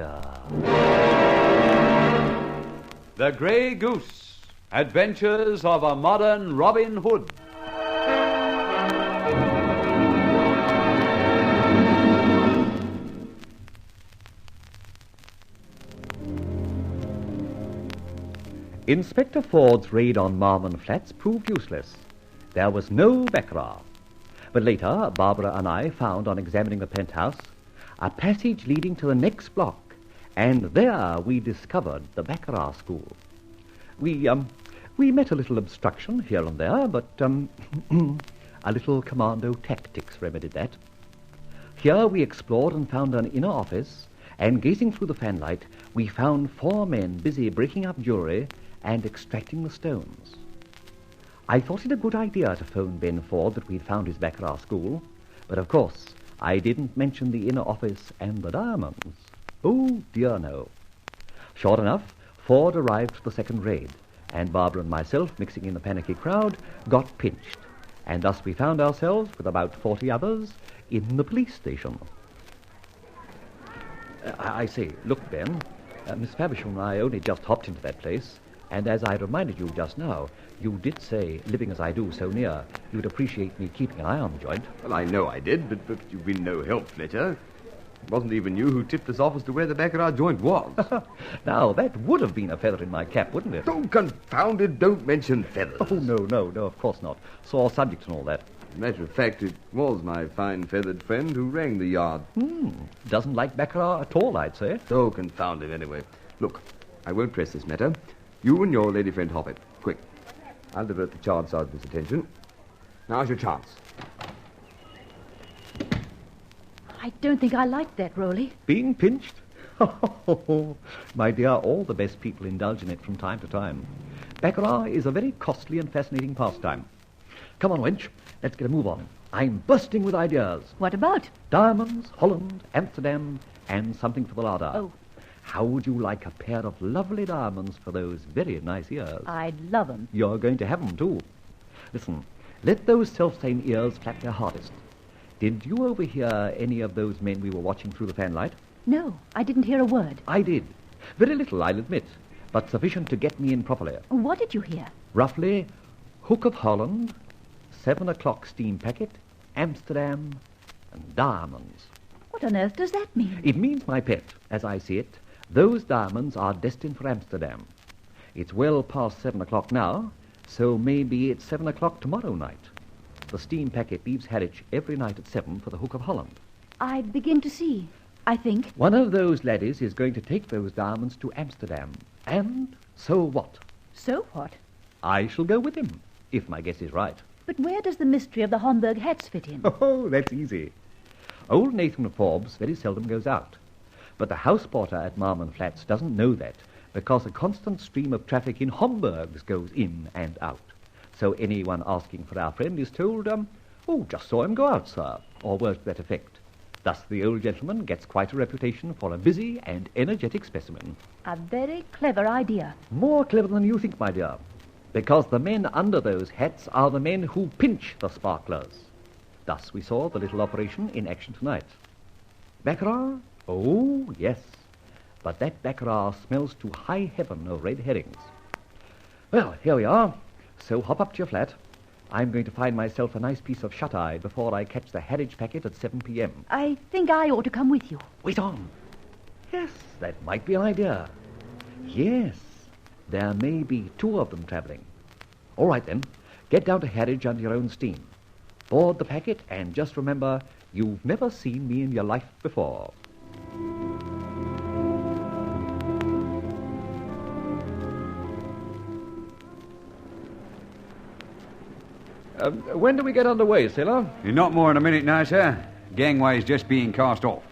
dear. The Grey Goose, Adventures of a Modern Robin Hood. Inspector Ford's raid on Rolland Flats proved useless. There was no baccarat. But later, Barbara and I found, on examining the penthouse, a passage leading to the next block, and there we discovered the baccarat school. We met a little obstruction here and there, but a little commando tactics remedied that. Here we explored and found an inner office, and gazing through the fanlight, we found 4 men busy breaking up jewelry and extracting the stones. I thought it a good idea to phone Ben Ford that we'd found his baccarat school, but of course I didn't mention the inner office and the diamonds. Oh, dear no. Sure enough, Ford arrived for the second raid, and Barbara and myself, mixing in the panicky crowd, got pinched, and thus we found ourselves, with about 40 others, in the police station. I say, look, Ben, Miss Faversham and I only just hopped into that place, and as I reminded you just now, you did say, living as I do so near, you'd appreciate me keeping an eye on the joint. Well, I know I did, but you've been no help, Fletcher. It wasn't even you who tipped us off as to where the baccarat joint was. Now, that would have been a feather in my cap, wouldn't it? Oh, confound it, don't mention feathers. Oh, no, of course not. Sore subject and all that. As a matter of fact, it was my fine feathered friend who rang the yard. Doesn't like baccarat at all, I'd say. Oh, confound him anyway. Look, I won't press this matter. You and your lady friend hop it. Quick. I'll divert the charge sergeant's attention. Now's your chance. I don't think I like that, Rolly. Being pinched? My dear, all the best people indulge in it from time to time. Baccarat is a very costly and fascinating pastime. Come on, wench. Let's get a move on. I'm bursting with ideas. What about? Diamonds, Holland, Amsterdam, and something for the larder. Oh. How would you like a pair of lovely diamonds for those very nice ears? I'd love 'em. You're going to have 'em, too. Listen, let those self-same ears flap their hardest. Did you overhear any of those men we were watching through the fanlight? No, I didn't hear a word. I did. Very little, I'll admit, but sufficient to get me in properly. What did you hear? Roughly, Hook of Holland, 7 o'clock steam packet, Amsterdam, and diamonds. What on earth does that mean? It means, my pet, as I see it, those diamonds are destined for Amsterdam. It's well past 7 o'clock now, so maybe it's 7 o'clock tomorrow night. The steam packet leaves Harwich every night at 7 for the Hook of Holland. I begin to see, I think. One of those laddies is going to take those diamonds to Amsterdam. And so what? So what? I shall go with him, if my guess is right. But where does the mystery of the Homburg hats fit in? Oh, that's easy. Old Nathan Forbes very seldom goes out. But the house porter at Rolland Flats doesn't know that, because a constant stream of traffic in Homburgs goes in and out. So anyone asking for our friend is told, just saw him go out, sir, or words to that effect. Thus the old gentleman gets quite a reputation for a busy and energetic specimen. A very clever idea. More clever than you think, my dear, because the men under those hats are the men who pinch the sparklers. Thus we saw the little operation in action tonight. Baccarat? Oh, yes. But that baccarat smells to high heaven of red herrings. Well, here we are. So hop up to your flat. I'm going to find myself a nice piece of shut-eye before I catch the Harwich packet at 7 p.m. I think I ought to come with you. Wait on. Yes, that might be an idea. Yes, there may be 2 of them travelling. All right, then. Get down to Harwich under your own steam. Board the packet, and just remember, you've never seen me in your life before. When do we get underway, sailor? Not more than a minute now, sir. Gangway's just being cast off.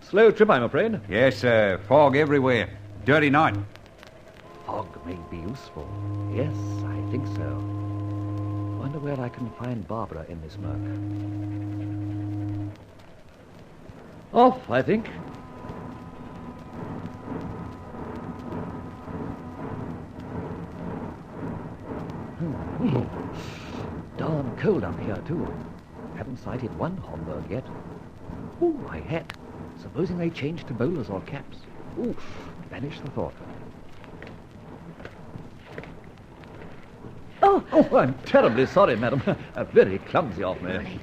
Slow trip, I'm afraid. Yes, sir. Fog everywhere. Dirty night. Fog may be useful. Yes, I think so. Wonder where I can find Barbara in this murk. Off, I think. Darn cold up here, too. Haven't sighted one Homburg yet. Oh, my hat. Supposing they change to bowlers or caps. Oof, banish the thought. Oh, I'm terribly sorry, madam. Very clumsy of me.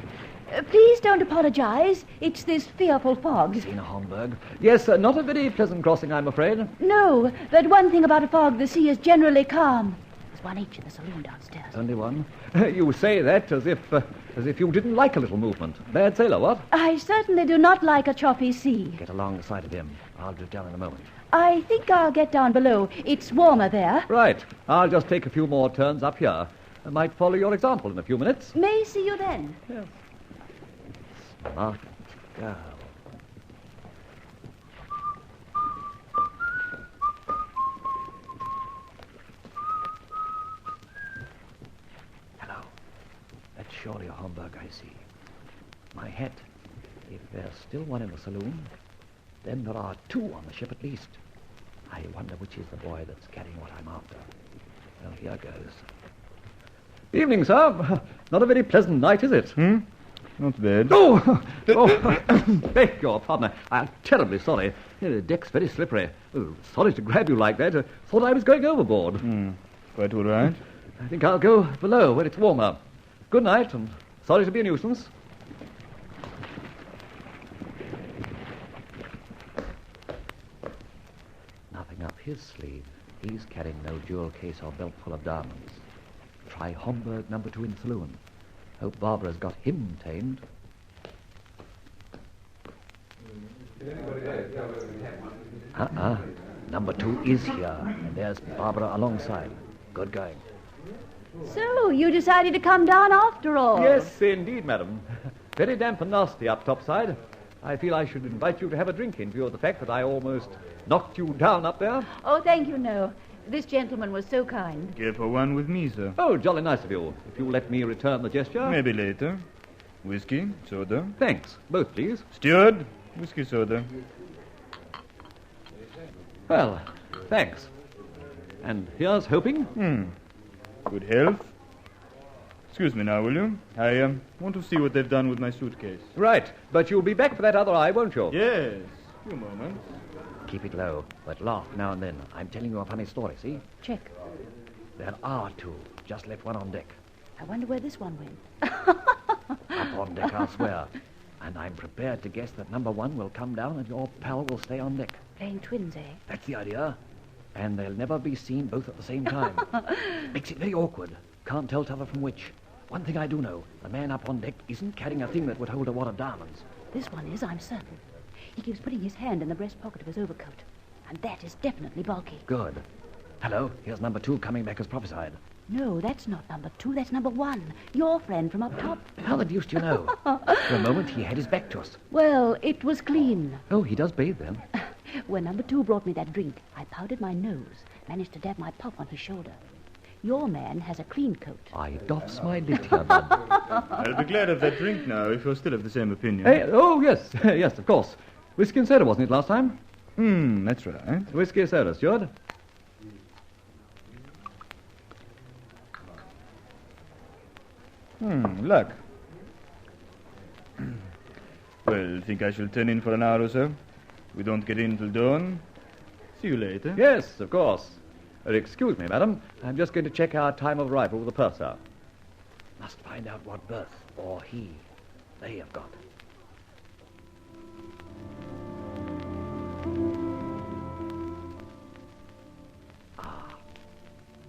Please don't apologize. It's this fearful fog. Seen a Homburg? Yes, not a very pleasant crossing, I'm afraid. No, but one thing about a fog, the sea is generally calm. There's one H in the saloon downstairs. Only one? You say that as if you didn't like a little movement. Bad sailor, what? I certainly do not like a choppy sea. Get alongside of him. I'll drift down in a moment. I think I'll get down below. It's warmer there. Right. I'll just take a few more turns up here. I might follow your example in a few minutes. May see you then. Yes. Smart girl. Hello. That's surely a Homburg I see. My hat. If there's still one in the saloon, then there are two on the ship at least. I wonder which is the boy that's carrying what I'm after. Well, here goes. Evening, sir. Not a very pleasant night, is it? Not bad. Oh! Beg your pardon. I'm terribly sorry. The deck's very slippery. Oh, sorry to grab you like that. Thought I was going overboard. Quite all right. I think I'll go below where it's warmer. Good night, and sorry to be a nuisance. Nothing up his sleeve. He's carrying no jewel case or belt full of diamonds. Try Homburg number 2 in saloon. Hope Barbara's got him tamed. Number 2 is here, and there's Barbara alongside. Good going. So, you decided to come down after all? Yes, indeed, madam. Very damp and nasty up topside. I feel I should invite you to have a drink in view of the fact that I almost knocked you down up there. Oh, thank you, no. This gentleman was so kind. Care for one with me, sir? Oh, jolly nice of you. If you'll let me return the gesture. Maybe later. Whiskey, soda. Thanks. Both, please. Steward, whiskey, soda. Well, thanks. And here's hoping. Good health. Excuse me now, will you? I want to see what they've done with my suitcase. Right, but you'll be back for that other eye, won't you? Yes, a few moments. Keep it low, but laugh now and then. I'm telling you a funny story, see? Check. There are two. Just left one on deck. I wonder where this one went. Up on deck, I'll swear. And I'm prepared to guess that number 1 will come down and your pal will stay on deck. Playing twins, eh? That's the idea. And they'll never be seen both at the same time. Makes it very awkward. Can't tell t'other from which. One thing I do know. The man up on deck isn't carrying a thing that would hold a wad of diamonds. This one is, I'm certain. He keeps putting his hand in the breast pocket of his overcoat. And that is definitely bulky. Good. Hello, here's number 2 coming back as prophesied. No, that's not number 2. That's number 1. Your friend from up top. How the deuce do you know? For a moment, he had his back to us. Well, it was clean. Oh, he does bathe then. When number 2 brought me that drink, I powdered my nose, managed to dab my puff on his shoulder. Your man has a clean coat. I doffs my lid here, bud. I'll be glad of that drink now if you're still of the same opinion. Hey, oh, yes, yes, of course. Whiskey and soda, wasn't it, last time? That's right. Whiskey and soda, steward. Luck. Well, think I shall turn in for an hour or so? We don't get in till dawn. See you later. Yes, of course. Excuse me, madam. I'm just going to check our time of arrival with the purser. Must find out what berth, or he, they have got.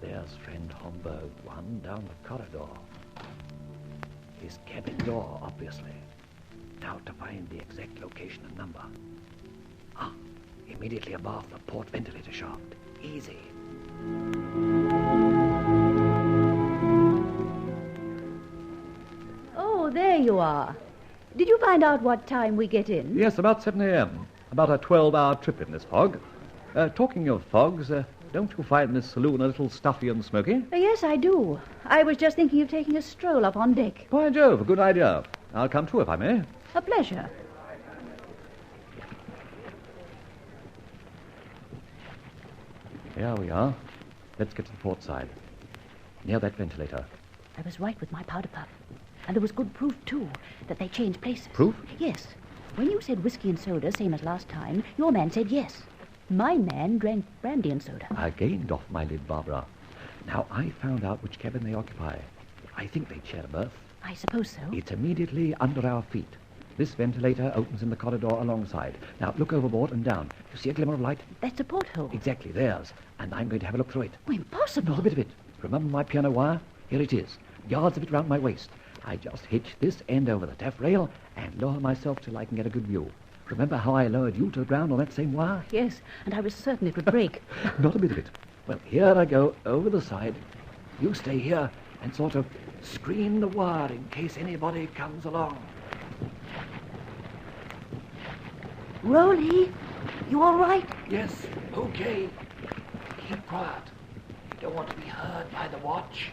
There's friend Homburg 1 down the corridor. His cabin door, obviously. Now to find the exact location and number. Immediately above the port ventilator shaft. Easy. Oh, there you are. Did you find out what time we get in? Yes, about 7 a.m. About a 12-hour trip in this fog. Talking of fogs, don't you find this saloon a little stuffy and smoky? Yes, I do. I was just thinking of taking a stroll up on deck. By Jove, a good idea. I'll come too, if I may. A pleasure. Here we are. Let's get to the port side. Near that ventilator. I was right with my powder puff. And there was good proof, too, that they changed places. Proof? Yes. When you said whiskey and soda, same as last time, your man said yes. My man drank brandy and soda. I gained off my lid, Barbara. Now, I found out which cabin they occupy. I think they share a berth. I suppose so. It's immediately under our feet. This ventilator opens in the corridor alongside. Now, look overboard and down. You see a glimmer of light? That's a porthole. Exactly, theirs. And I'm going to have a look through it. Oh, impossible. Not a bit of it. Remember my piano wire? Here it is. Yards of it round my waist. I just hitch this end over the taffrail and lower myself till I can get a good view. Remember how I lowered you to the ground on that same wire? Yes, and I was certain it would break. Not a bit of it. Well, here I go, over the side. You stay here and sort of screen the wire in case anybody comes along. Rolly, you all right? Yes, okay. Keep quiet. You don't want to be heard by the watch.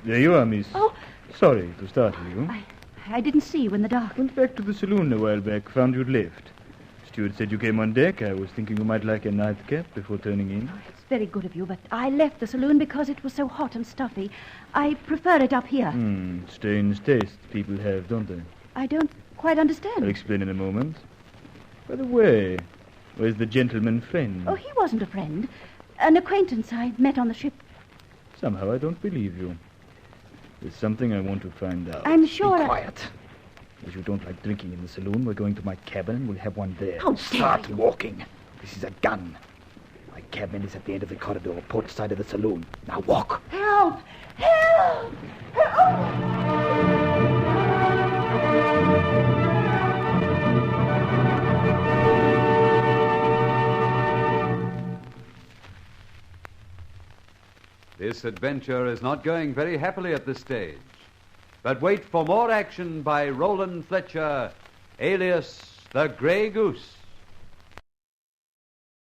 There you are, miss. Oh. Sorry to startle you. I didn't see you in the dark. Went back to the saloon a while back, found you'd left. Steward said you came on deck. I was thinking you might like a nightcap before turning in. It's very good of you, but I left the saloon because it was so hot and stuffy. I prefer it up here. Strange taste people have, don't they? I don't quite understand. I'll explain in a moment. By the way, where's the gentleman friend? Oh, he wasn't a friend. An acquaintance I met on the ship. Somehow I don't believe you. There's something I want to find out. I'm sure. Be quiet. As you don't like drinking in the saloon, we're going to my cabin and we'll have one there. How dare Start you. walking. This is a gun. My cabin is at the end of the corridor, port side of the saloon. Now walk. Help! Help! Help! This adventure is not going very happily at this stage. But wait for more action by Rolland Fletcher, alias the Grey Goose.